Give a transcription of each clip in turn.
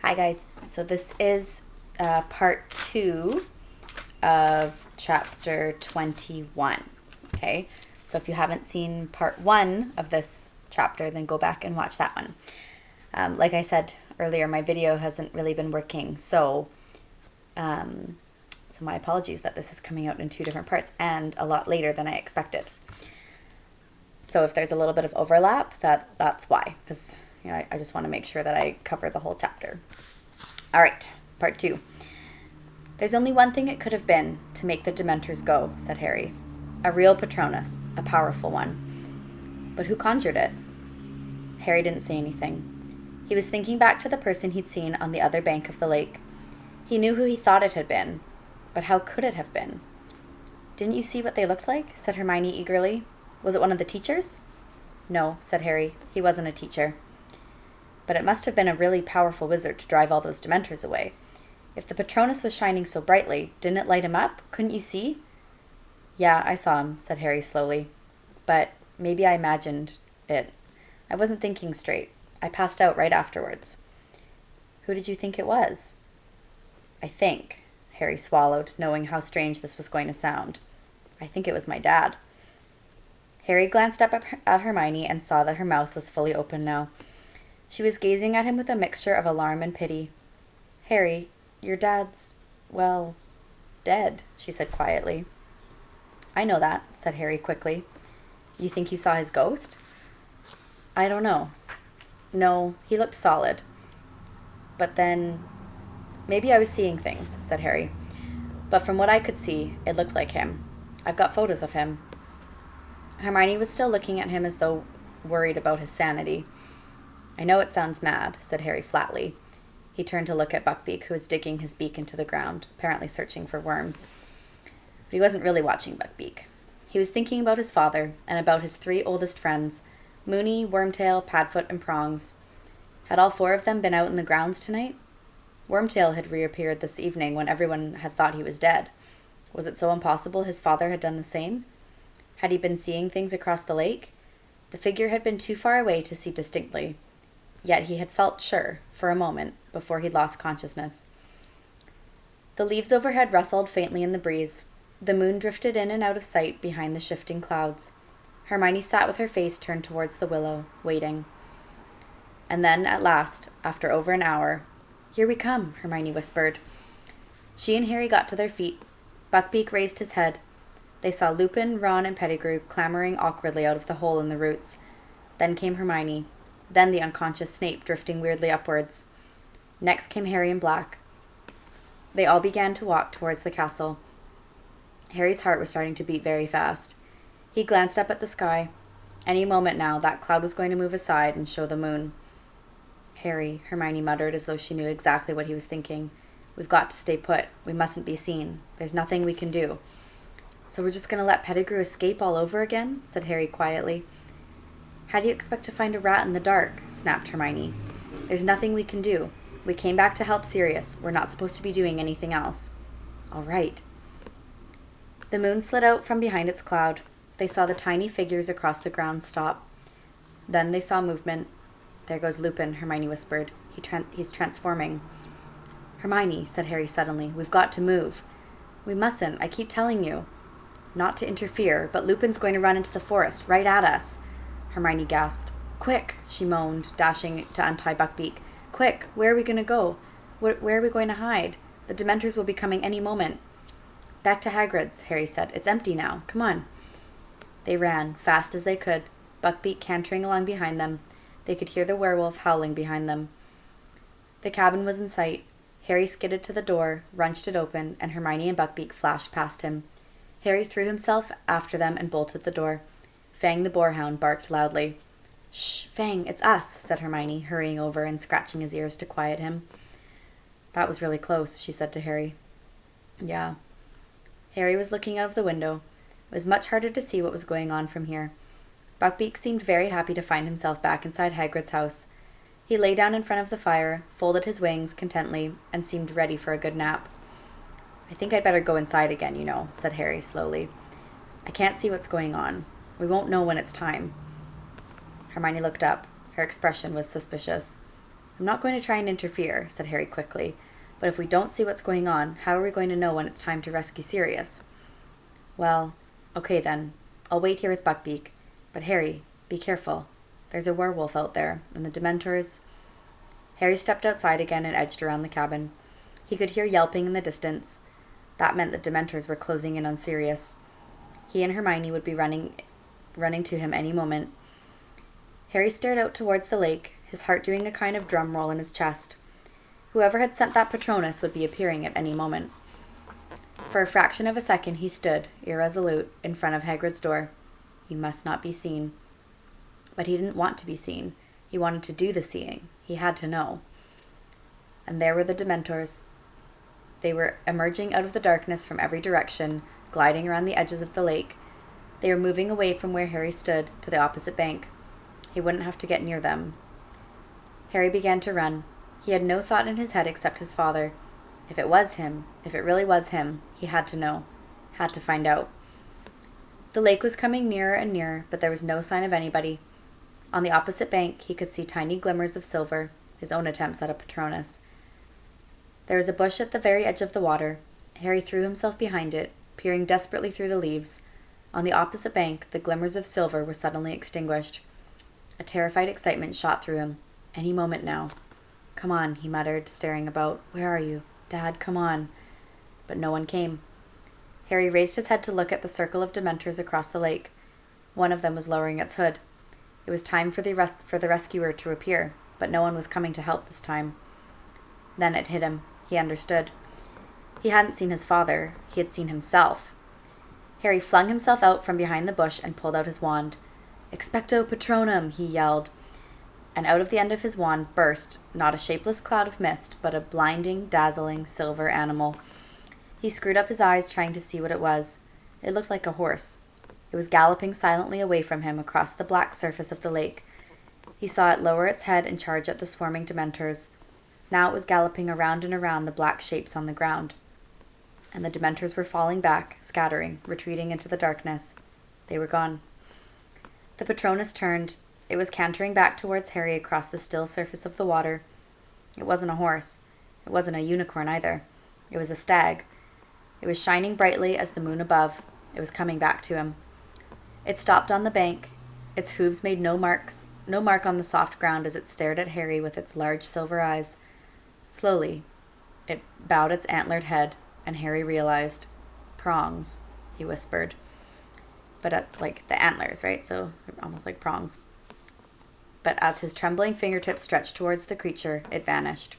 Hi guys, so this is part 2 of chapter 21, okay? So if you haven't seen part 1 of this chapter, then go back and watch that one. Like I said earlier, my video hasn't really been working, so my apologies that this is coming out in 2 different parts and a lot later than I expected. So if there's a little bit of overlap, that's why, because I just want to make sure that I cover the whole chapter. All right, part 2. There's only one thing it could have been to make the Dementors go, said Harry. A real Patronus, a powerful one. But who conjured it? Harry didn't say anything. He was thinking back to the person he'd seen on the other bank of the lake. He knew who he thought it had been, but how could it have been? Didn't you see what they looked like? Said Hermione eagerly. Was it one of the teachers? No, said Harry. He wasn't a teacher. But it must have been a really powerful wizard to drive all those Dementors away. If the Patronus was shining so brightly, didn't it light him up? Couldn't you see? Yeah, I saw him, said Harry slowly. But maybe I imagined it. I wasn't thinking straight. I passed out right afterwards. Who did you think it was? I think, Harry swallowed, knowing how strange this was going to sound. I think it was my dad. Harry glanced up at Hermione and saw that her mouth was fully open now. She was gazing at him with a mixture of alarm and pity. Harry, your dad's, well, dead, she said quietly. I know that, said Harry quickly. You think you saw his ghost? I don't know. No, he looked solid. But then, maybe I was seeing things, said Harry. But from what I could see, it looked like him. I've got photos of him. Hermione was still looking at him as though worried about his sanity. I know it sounds mad, said Harry flatly. He turned to look at Buckbeak, who was digging his beak into the ground, apparently searching for worms. But he wasn't really watching Buckbeak. He was thinking about his father and about his 3 oldest friends, Moony, Wormtail, Padfoot, and Prongs. Had all 4 of them been out in the grounds tonight? Wormtail had reappeared this evening when everyone had thought he was dead. Was it so impossible his father had done the same? Had he been seeing things across the lake? The figure had been too far away to see distinctly. Yet he had felt sure, for a moment, before he'd lost consciousness. The leaves overhead rustled faintly in the breeze. The moon drifted in and out of sight behind the shifting clouds. Hermione sat with her face turned towards the willow, waiting. And then, at last, after over an hour, Here we come, Hermione whispered. She and Harry got to their feet. Buckbeak raised his head. They saw Lupin, Ron, and Pettigrew clambering awkwardly out of the hole in the roots. Then came Hermione. Then the unconscious Snape drifting weirdly upwards. Next came Harry and Black. They all began to walk towards the castle. Harry's heart was starting to beat very fast. He glanced up at the sky. Any moment now, that cloud was going to move aside and show the moon. Harry, Hermione muttered as though she knew exactly what he was thinking. We've got to stay put. We mustn't be seen. There's nothing we can do. So we're just going to let Pettigrew escape all over again? Said Harry quietly. How do you expect to find a rat in the dark? Snapped Hermione. There's nothing we can do. We came back to help Sirius. We're not supposed to be doing anything else. All right. The moon slid out from behind its cloud. They saw the tiny figures across the ground stop. Then they saw movement. There goes Lupin, Hermione whispered. He's transforming. Hermione, said Harry suddenly, we've got to move. We mustn't, I keep telling you. Not to interfere, but Lupin's going to run into the forest, right at us. Hermione gasped. Quick, she moaned, dashing to untie Buckbeak. Quick, where are we going to go? Where are we going to hide? The Dementors will be coming any moment. Back to Hagrid's, Harry said. It's empty now. Come on. They ran, fast as they could, Buckbeak cantering along behind them. They could hear the werewolf howling behind them. The cabin was in sight. Harry skidded to the door, wrenched it open, and Hermione and Buckbeak flashed past him. Harry threw himself after them and bolted the door. Fang the boarhound barked loudly. Shh, Fang, it's us, said Hermione, hurrying over and scratching his ears to quiet him. That was really close, she said to Harry. Yeah. Harry was looking out of the window. It was much harder to see what was going on from here. Buckbeak seemed very happy to find himself back inside Hagrid's house. He lay down in front of the fire, folded his wings contently, and seemed ready for a good nap. I think I'd better go inside again, said Harry slowly. I can't see what's going on. We won't know when it's time. Hermione looked up. Her expression was suspicious. I'm not going to try and interfere, said Harry quickly. But if we don't see what's going on, how are we going to know when it's time to rescue Sirius? Well, okay then. I'll wait here with Buckbeak. But Harry, be careful. There's a werewolf out there, and the Dementors... Harry stepped outside again and edged around the cabin. He could hear yelping in the distance. That meant the Dementors were closing in on Sirius. He and Hermione would be running to him any moment. Harry stared out towards the lake, his heart doing a kind of drum roll in his chest. Whoever had sent that Patronus would be appearing at any moment. For a fraction of a second he stood, irresolute, in front of Hagrid's door. You must not be seen. But he didn't want to be seen. He wanted to do the seeing. He had to know. And there were the Dementors. They were emerging out of the darkness from every direction, gliding around the edges of the lake. They were moving away from where Harry stood, to the opposite bank. He wouldn't have to get near them. Harry began to run. He had no thought in his head except his father. If it was him, if it really was him, he had to know. Had to find out. The lake was coming nearer and nearer, but there was no sign of anybody. On the opposite bank, he could see tiny glimmers of silver, his own attempts at a Patronus. There was a bush at the very edge of the water. Harry threw himself behind it, peering desperately through the leaves. On the opposite bank, the glimmers of silver were suddenly extinguished. A terrified excitement shot through him. Any moment now. Come on, he muttered, staring about. Where are you? Dad, come on. But no one came. Harry raised his head to look at the circle of Dementors across the lake. One of them was lowering its hood. It was time for the rescuer to appear, but no one was coming to help this time. Then it hit him. He understood. He hadn't seen his father. He had seen himself. Harry flung himself out from behind the bush and pulled out his wand. Expecto Patronum, he yelled. And out of the end of his wand burst, not a shapeless cloud of mist, but a blinding, dazzling, silver animal. He screwed up his eyes, trying to see what it was. It looked like a horse. It was galloping silently away from him across the black surface of the lake. He saw it lower its head and charge at the swarming Dementors. Now it was galloping around and around the black shapes on the ground. And the Dementors were falling back, scattering, retreating into the darkness. They were gone. The Patronus turned. It was cantering back towards Harry across the still surface of the water. It wasn't a horse. It wasn't a unicorn either. It was a stag. It was shining brightly as the moon above. It was coming back to him. It stopped on the bank. Its hooves made no mark on the soft ground as it stared at Harry with its large silver eyes. Slowly, it bowed its antlered head, and Harry realized. Prongs, he whispered. But at, like, the antlers, right? So, almost like prongs. But as his trembling fingertips stretched towards the creature, it vanished.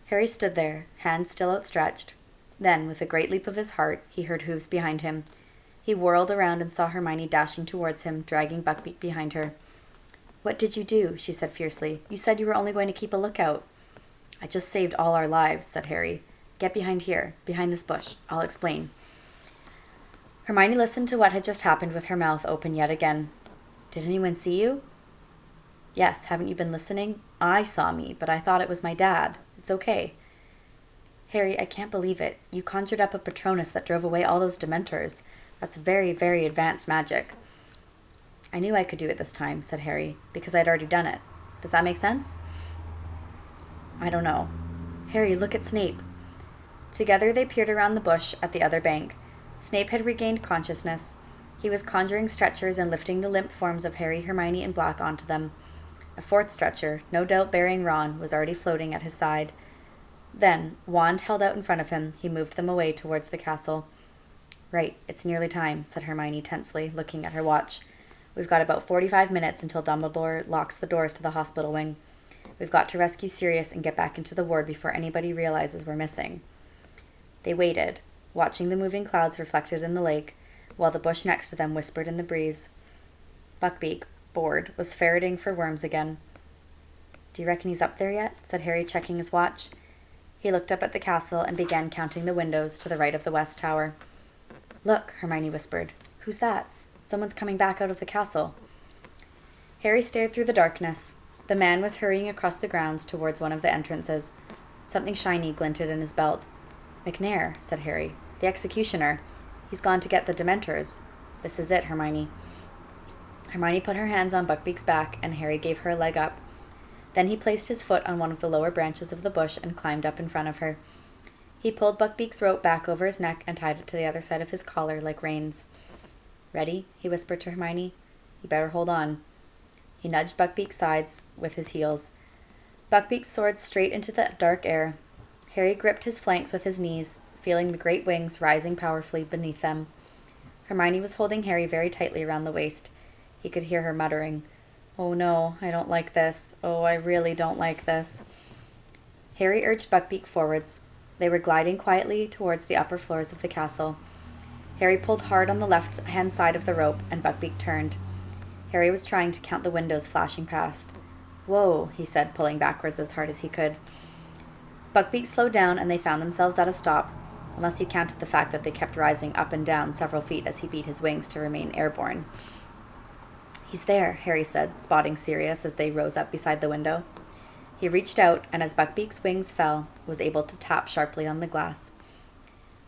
Harry stood there, hands still outstretched. Then, with a great leap of his heart, he heard hooves behind him. He whirled around and saw Hermione dashing towards him, dragging Buckbeak behind her. What did you do? She said fiercely. You said you were only going to keep a lookout. I just saved all our lives, said Harry. Get behind here, behind this bush. I'll explain. Hermione listened to what had just happened with her mouth open yet again. Did anyone see you? Yes, haven't you been listening? I saw me, but I thought it was my dad. It's okay. Harry, I can't believe it. You conjured up a Patronus that drove away all those Dementors. That's very, very advanced magic. I knew I could do it this time, said Harry, because I'd already done it. Does that make sense? I don't know. Harry, look at Snape. Together they peered around the bush at the other bank. Snape had regained consciousness. He was conjuring stretchers and lifting the limp forms of Harry, Hermione, and Black onto them. A fourth stretcher, no doubt bearing Ron, was already floating at his side. Then, wand held out in front of him, he moved them away towards the castle. Right, it's nearly time, said Hermione tensely, looking at her watch. We've got about 45 minutes until Dumbledore locks the doors to the hospital wing. We've got to rescue Sirius and get back into the ward before anybody realizes we're missing. They waited, watching the moving clouds reflected in the lake, while the bush next to them whispered in the breeze. Buckbeak, bored, was ferreting for worms again. Do you reckon he's up there yet? Said Harry, checking his watch. He looked up at the castle and began counting the windows to the right of the west tower. Look, Hermione whispered. Who's that? Someone's coming back out of the castle. Harry stared through the darkness. The man was hurrying across the grounds towards one of the entrances. Something shiny glinted in his belt. McNair, said Harry. The executioner. He's gone to get the Dementors. This is it, Hermione. Hermione put her hands on Buckbeak's back, and Harry gave her a leg up. Then he placed his foot on one of the lower branches of the bush and climbed up in front of her. He pulled Buckbeak's rope back over his neck and tied it to the other side of his collar like reins. "Ready?" he whispered to Hermione. "You better hold on." He nudged Buckbeak's sides with his heels. Buckbeak soared straight into the dark air. Harry gripped his flanks with his knees, feeling the great wings rising powerfully beneath them. Hermione was holding Harry very tightly around the waist. He could hear her muttering, "Oh no, I don't like this. Oh, I really don't like this." Harry urged Buckbeak forwards. They were gliding quietly towards the upper floors of the castle. Harry pulled hard on the left-hand side of the rope, and Buckbeak turned. Harry was trying to count the windows flashing past. "Whoa," he said, pulling backwards as hard as he could. Buckbeak slowed down, and they found themselves at a stop, unless you counted the fact that they kept rising up and down several feet as he beat his wings to remain airborne. "He's there," Harry said, spotting Sirius as they rose up beside the window. He reached out, and as Buckbeak's wings fell, was able to tap sharply on the glass.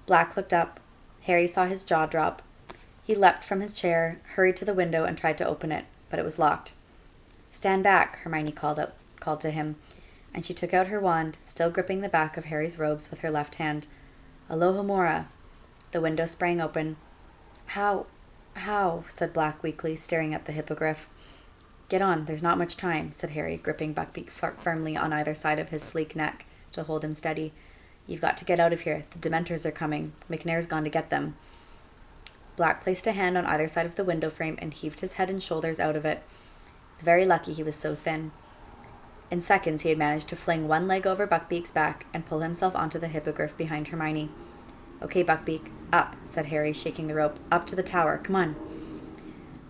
Black looked up. Harry saw his jaw drop. He leapt from his chair, hurried to the window, and tried to open it, but it was locked. "Stand back," Hermione called to him, and she took out her wand, still gripping the back of Harry's robes with her left hand. "Alohomora!" The window sprang open. How, said Black weakly, staring at the hippogriff. "Get on, there's not much time," said Harry, gripping Buckbeak firmly on either side of his sleek neck to hold him steady. "You've got to get out of here. The Dementors are coming. McNair's gone to get them." Black placed a hand on either side of the window frame and heaved his head and shoulders out of it. He was very lucky he was so thin. In seconds he had managed to fling one leg over Buckbeak's back and pull himself onto the hippogriff behind Hermione. "Okay, Buckbeak, up," said Harry, shaking the rope. "Up to the tower. Come on."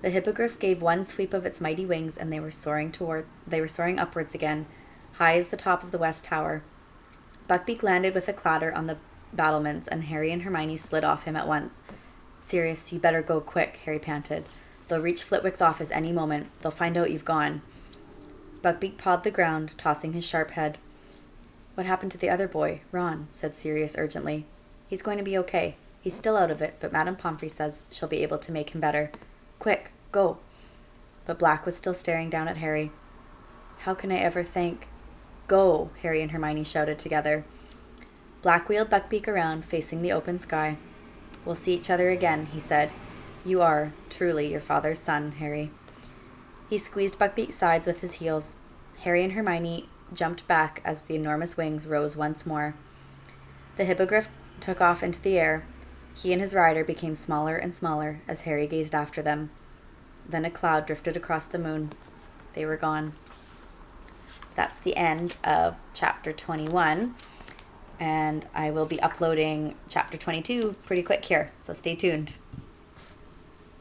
The hippogriff gave one sweep of its mighty wings, and they were soaring upwards again, high as the top of the west tower. Buckbeak landed with a clatter on the battlements, and Harry and Hermione slid off him at once. "Sirius, you better go quick," Harry panted. "They'll reach Flitwick's office any moment. They'll find out you've gone." Buckbeak pawed the ground, tossing his sharp head. "What happened to the other boy, Ron?" said Sirius urgently. "He's going to be okay. He's still out of it, but Madame Pomfrey says she'll be able to make him better. Quick, go." But Black was still staring down at Harry. "How can I ever thank—" "Go," Harry and Hermione shouted together. Black wheeled Buckbeak around, facing the open sky. "We'll see each other again," he said. "You are, truly, your father's son, Harry." He squeezed Buckbeak's sides with his heels. Harry and Hermione jumped back as the enormous wings rose once more. The hippogriff took off into the air. He and his rider became smaller and smaller as Harry gazed after them. Then a cloud drifted across the moon. They were gone. So that's the end of chapter 21. And I will be uploading chapter 22 pretty quick here, so stay tuned.